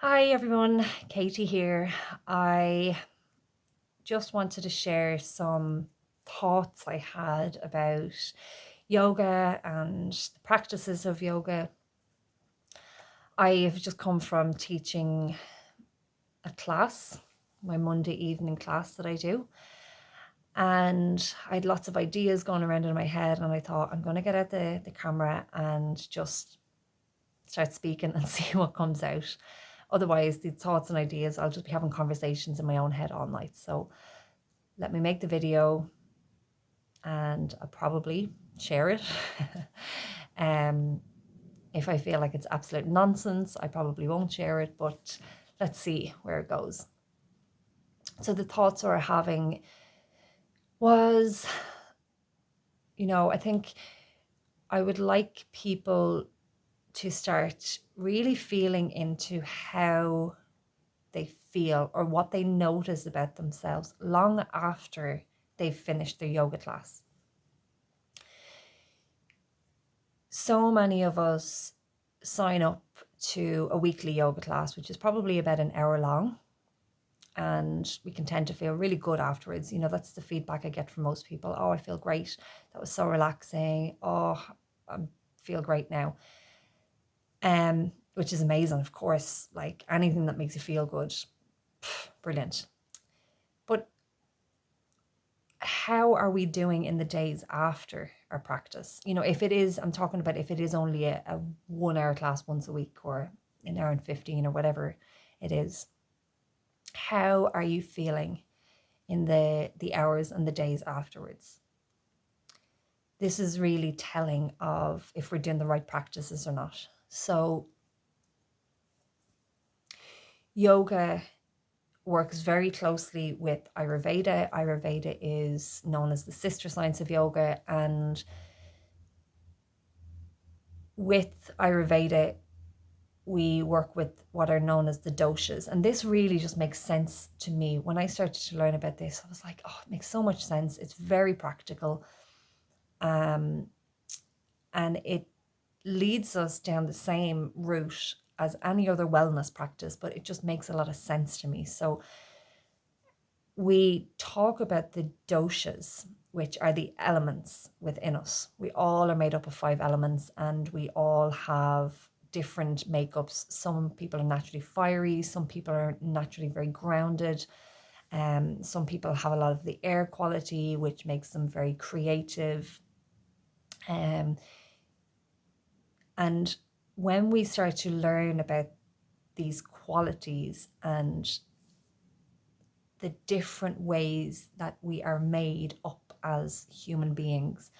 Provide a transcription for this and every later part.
Hi everyone, Katie here. I just wanted to share some thoughts I had about yoga and the practices of yoga. I have just come from teaching a class, my Monday evening class that I do, and I had lots of ideas going around in my head, and I thought I'm going to get out the camera and just start speaking and see what comes out. Otherwise, the thoughts and ideas, I'll just be having conversations in my own head all night. So let me make the video and I'll probably share it. um, if I feel like it's absolute nonsense, I probably won't share it, but let's see where it goes. So the thoughts we're having was, I think I would like people to start really feeling into how they feel or what they notice about themselves long after they've finished their yoga class. So many of us sign up to a weekly yoga class, which is probably about an hour long. And we can tend to feel really good afterwards. That's the feedback I get from most people. Oh, I feel great. That was so relaxing. Oh, I feel great now. Which is amazing, of course. Like anything that makes you feel good, brilliant. But how are we doing in the days after our practice? If it is, I'm talking about if it is only a 1 hour class once a week or an hour and 15 or whatever it is, how are you feeling in the hours and the days afterwards? This is really telling of if we're doing the right practices or not. So yoga works very closely with Ayurveda. Ayurveda is known as the sister science of yoga, and with Ayurveda, we work with what are known as the doshas. And this really just makes sense to me. When I started to learn about this, I was like, oh, it makes so much sense. It's very practical. And it leads us down the same route as any other wellness practice, but it just makes a lot of sense to me. So we talk about the doshas, which are the elements within us. We all are made up of 5 elements, and we all have different makeups. Some people are naturally fiery, some people are naturally very grounded. Some people have a lot of the air quality, which makes them very creative. And when we start to learn about these qualities and the different ways that we are made up as human beings,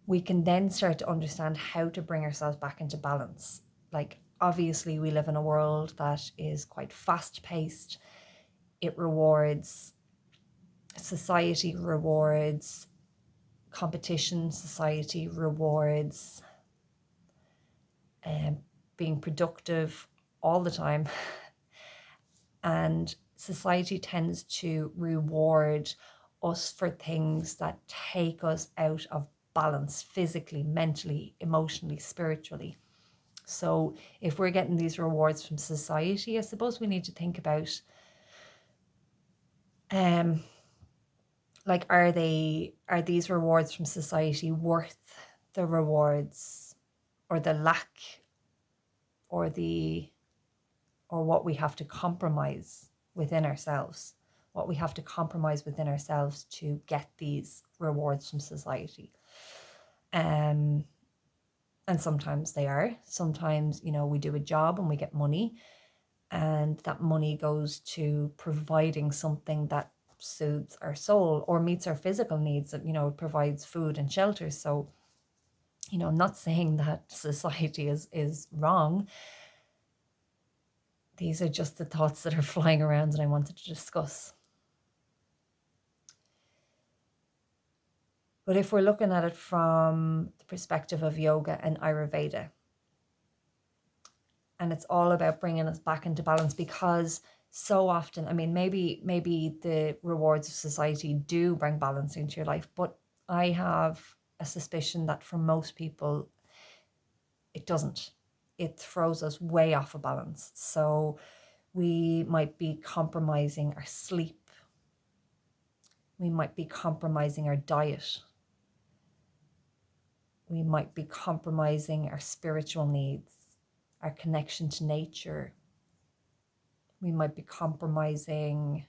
we can then start to understand how to bring ourselves back into balance. Like, obviously, we live in a world that is quite fast paced. It rewards, society rewards competition, society rewards being productive all the time. And society tends to reward us for things that take us out of balance physically, mentally, emotionally, spiritually. So if we're getting these rewards from society, I suppose we need to think about like, are these rewards from society worth the rewards or the lack or what we have to compromise within ourselves, what we have to compromise within ourselves to get these rewards from society. And sometimes they are. Sometimes, we do a job and we get money, and that money goes to providing something that soothes our soul or meets our physical needs. It provides food and shelter. So, I'm not saying that society is wrong. These are just the thoughts that are flying around and I wanted to discuss. But if we're looking at it from the perspective of yoga and Ayurveda, and it's all about bringing us back into balance, because so often, I mean, maybe the rewards of society do bring balance into your life, but I have a suspicion that for most people, it doesn't. it throws us way off of balance. So we might be compromising our sleep. We might be compromising our diet. We might be compromising our spiritual needs, our connection to nature. We might be compromising,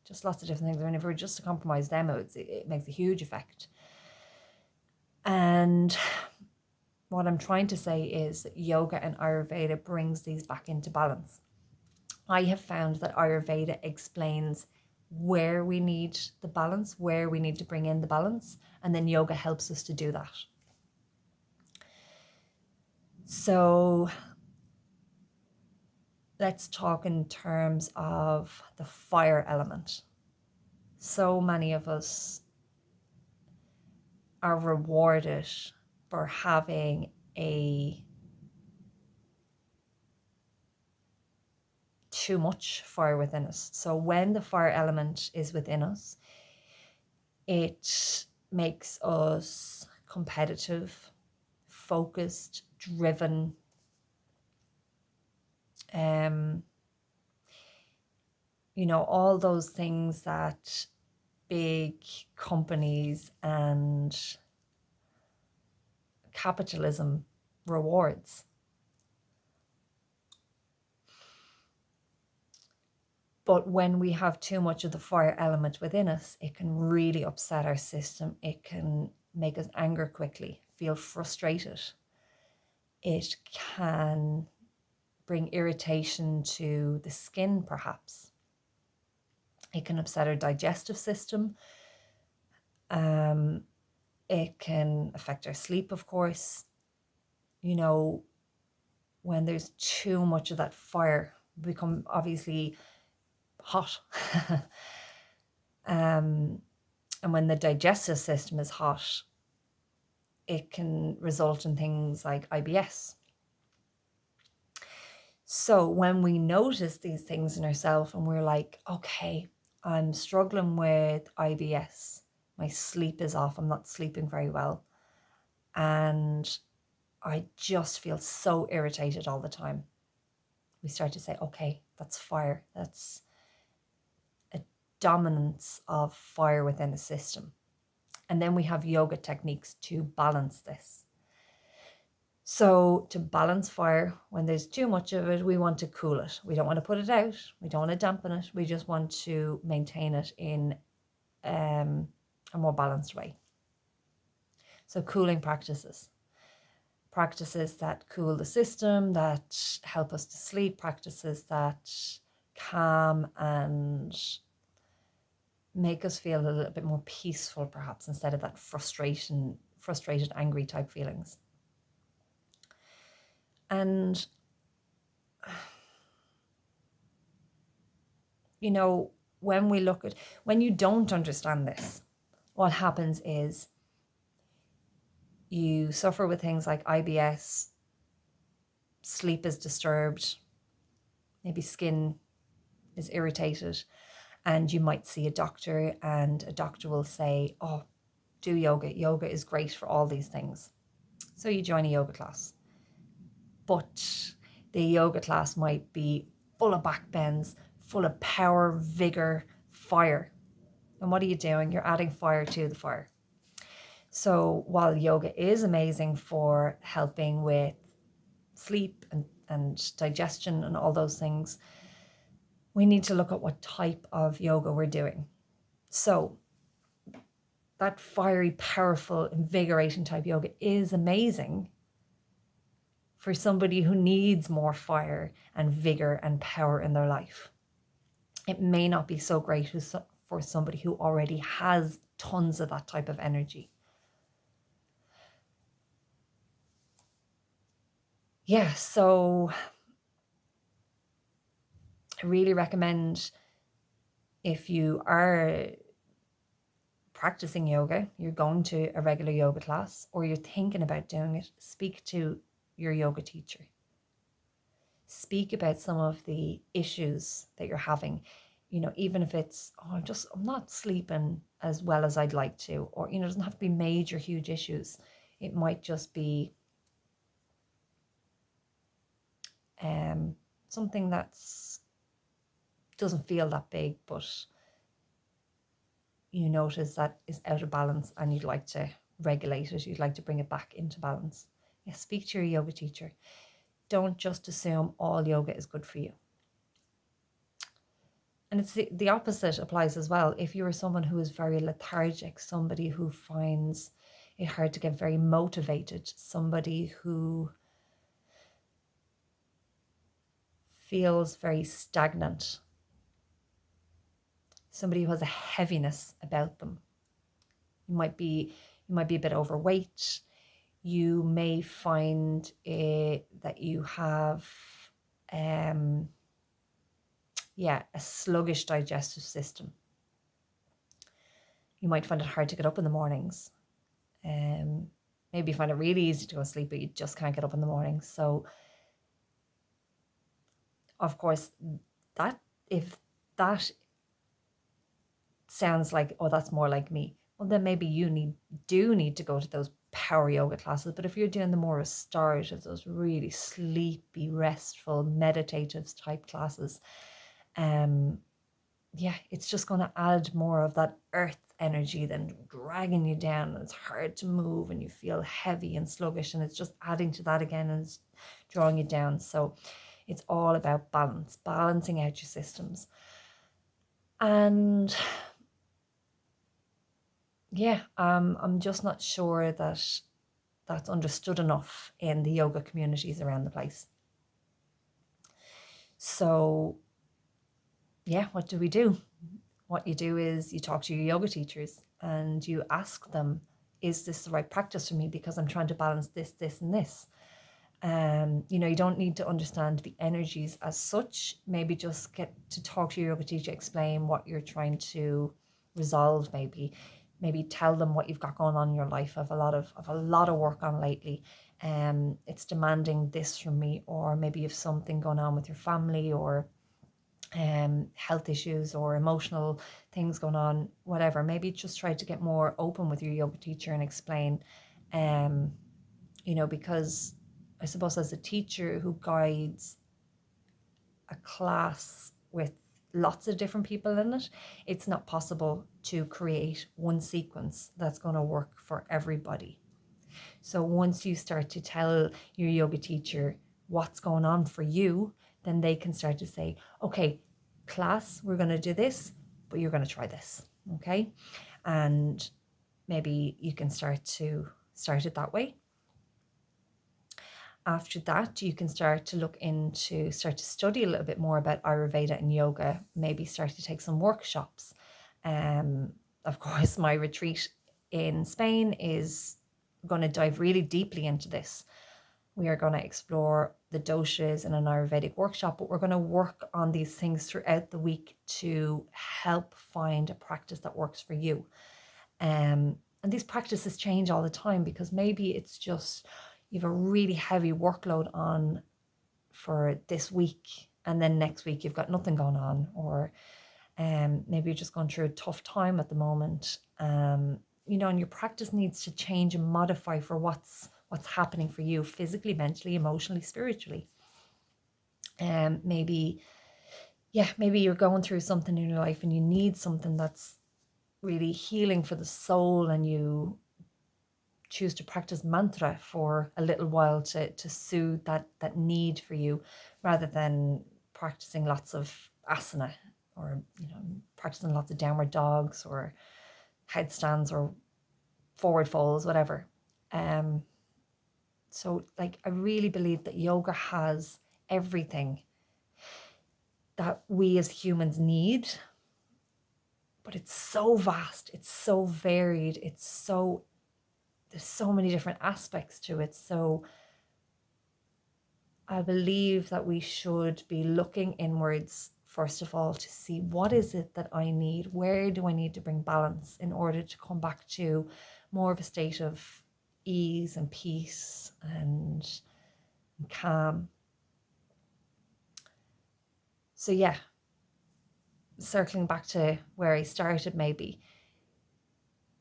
just lots of different things. I mean, if we're just to compromise them, it makes a huge effect. And what I'm trying to say is that yoga and Ayurveda brings these back into balance. I have found that Ayurveda explains where we need the balance, where we need to bring in the balance, and then yoga helps us to do that. So let's talk in terms of the fire element. So many of us are rewarded for having too much fire within us. So when the fire element is within us, it makes us competitive, focused, driven. All those things that big companies and capitalism rewards. But when we have too much of the fire element within us, it can really upset our system. It can make us anger quickly, feel frustrated. It can bring irritation to the skin, perhaps. It can upset our digestive system. It can affect our sleep, of course. When there's too much of that fire, we become obviously hot. And when the digestive system is hot, it can result in things like IBS. So when we notice these things in ourselves and we're like, okay, I'm struggling with IBS, my sleep is off, I'm not sleeping very well, and I just feel so irritated all the time. We start to say, okay, that's fire. That's a dominance of fire within the system. And then we have yoga techniques to balance this. So to balance fire, when there's too much of it, we want to cool it. We don't want to put it out. We don't want to dampen it. We just want to maintain it in a more balanced way. So cooling practices that cool the system, that help us to sleep, practices that calm and make us feel a little bit more peaceful, perhaps, instead of that frustrated, angry type feelings. And, when you don't understand this, what happens is you suffer with things like IBS, sleep is disturbed, maybe skin is irritated, and you might see a doctor and a doctor will say, oh, do yoga. Yoga is great for all these things. So you join a yoga class. But the yoga class might be full of back bends, full of power, vigor, fire. And what are you doing? You're adding fire to the fire. So while yoga is amazing for helping with sleep and digestion and all those things, we need to look at what type of yoga we're doing. So that fiery, powerful, invigorating type yoga is amazing for somebody who needs more fire and vigor and power in their life. It may not be so great for somebody who already has tons of that type of energy. Yeah, so I really recommend, if you are practicing yoga, you're going to a regular yoga class, or you're thinking about doing it, speak to your yoga teacher. Speak about some of the issues that you're having, even if it's, I'm not sleeping as well as I'd like to, or, it doesn't have to be major, huge issues. It might just be something that's doesn't feel that big, but you notice that is out of balance and you'd like to regulate it. You'd like to bring it back into balance. Yeah, speak to your yoga teacher. Don't just assume all yoga is good for you. And it's the opposite applies as well. If you are someone who is very lethargic, somebody who finds it hard to get very motivated, somebody who feels very stagnant, somebody who has a heaviness about them. You might be a bit overweight. You may find that you have a sluggish digestive system. You might find it hard to get up in the mornings. Maybe you find it really easy to go to sleep, but you just can't get up in the morning. So, of course, if that sounds like, oh, that's more like me, well, then maybe you do need to go to those power yoga classes. But if you're doing the more restorative, those really sleepy, restful, meditative type classes, it's just going to add more of that earth energy than dragging you down. It's hard to move and you feel heavy and sluggish, and it's just adding to that again and it's drawing you down. So it's all about balancing out your systems. And I'm just not sure that that's understood enough in the yoga communities around the place. So what do we do? What you do is you talk to your yoga teachers and you ask them, is this the right practice for me? Because I'm trying to balance this, this, and this. You don't need to understand the energies as such. Maybe just get to talk to your yoga teacher, explain what you're trying to resolve. Maybe tell them what you've got going on in your life. I've a lot of work on lately. It's demanding this from me, or maybe you have something going on with your family, or health issues or emotional things going on, whatever. Maybe just try to get more open with your yoga teacher and explain, because I suppose as a teacher who guides a class with lots of different people in it, it's not possible to create one sequence that's going to work for everybody. So once you start to tell your yoga teacher what's going on for you, then they can start to say, okay, class, we're going to do this, but you're going to try this, okay? And maybe you can start it that way. After that, you can start to study a little bit more about Ayurveda and yoga, maybe start to take some workshops. Of course, my retreat in Spain is going to dive really deeply into this. We are going to explore the doshas in an Ayurvedic workshop, but we're going to work on these things throughout the week to help find a practice that works for you. And these practices change all the time, because maybe it's just you have a really heavy workload on for this week, and then next week you've got nothing going on, or maybe you're just going through a tough time at the moment, and your practice needs to change and modify for what's happening for you physically, mentally, emotionally, spiritually. Maybe you're going through something in your life and you need something that's really healing for the soul, and you choose to practice mantra for a little while to soothe that need for you, rather than practicing lots of asana, or practicing lots of downward dogs or headstands or forward folds, whatever. So I really believe that yoga has everything that we as humans need, but it's so vast, it's so varied, there's so many different aspects to it. So I believe that we should be looking inwards, first of all, to see what is it that I need? Where do I need to bring balance in order to come back to more of a state of ease and peace and calm? So circling back to where I started, maybe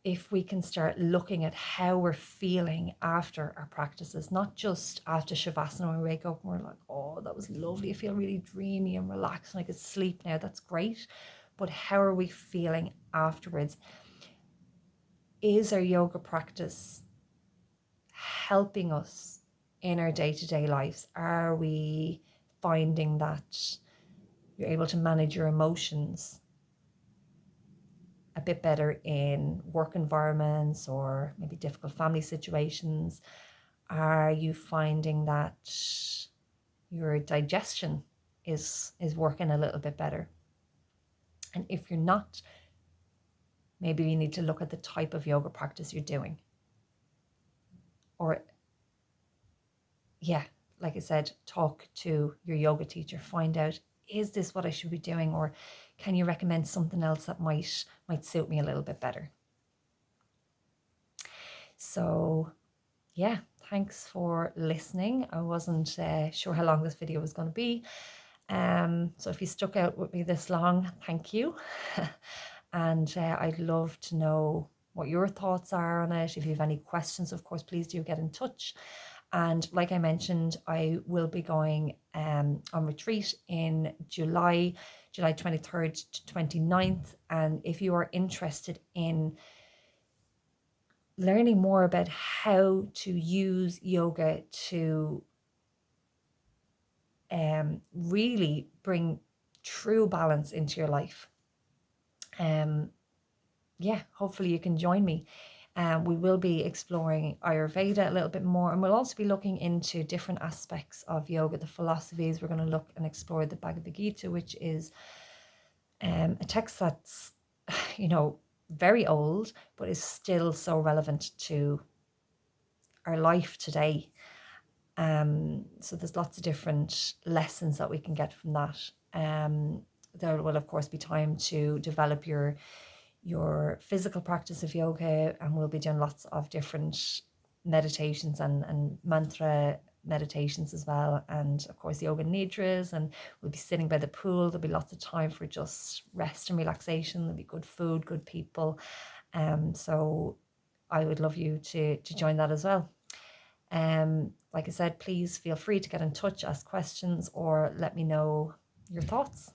if we can start looking at how we're feeling after our practices, not just after Shavasana when we wake up and we're like, oh, that was lovely, I feel really dreamy and relaxed and I could sleep now, that's great. But how are we feeling afterwards? Is our yoga practice helping us in our day-to-day lives? Are we finding that you're able to manage your emotions a bit better in work environments or maybe difficult family situations? Are you finding that your digestion is working a little bit better? And if you're not, maybe you need to look at the type of yoga practice you're doing. Or yeah, like I said, talk to your yoga teacher, find out, is this what I should be doing, or can you recommend something else that might suit me a little bit better? So yeah, thanks for listening. I wasn't sure how long this video was going to be. So if you stuck out with me this long, thank you. And I'd love to know what your thoughts are on it. If you have any questions, of course, please do get in touch. And like I mentioned, I will be going on retreat in July 23rd to 29th. And if you are interested in learning more about how to use yoga to really bring true balance into your life, yeah, hopefully you can join me. We will be exploring Ayurveda a little bit more, and we'll also be looking into different aspects of yoga, the philosophies. We're going to look and explore the Bhagavad Gita, which is a text that's, very old, but is still so relevant to our life today. So there's lots of different lessons that we can get from that. There will, of course, be time to develop your physical practice of yoga, and we'll be doing lots of different meditations and mantra meditations as well, and of course yoga nidras, and we'll be sitting by the pool. There'll be lots of time for just rest and relaxation. There'll be good food, good people, so I would love you to join that as well. Like I said, please feel free to get in touch, ask questions, or let me know your thoughts.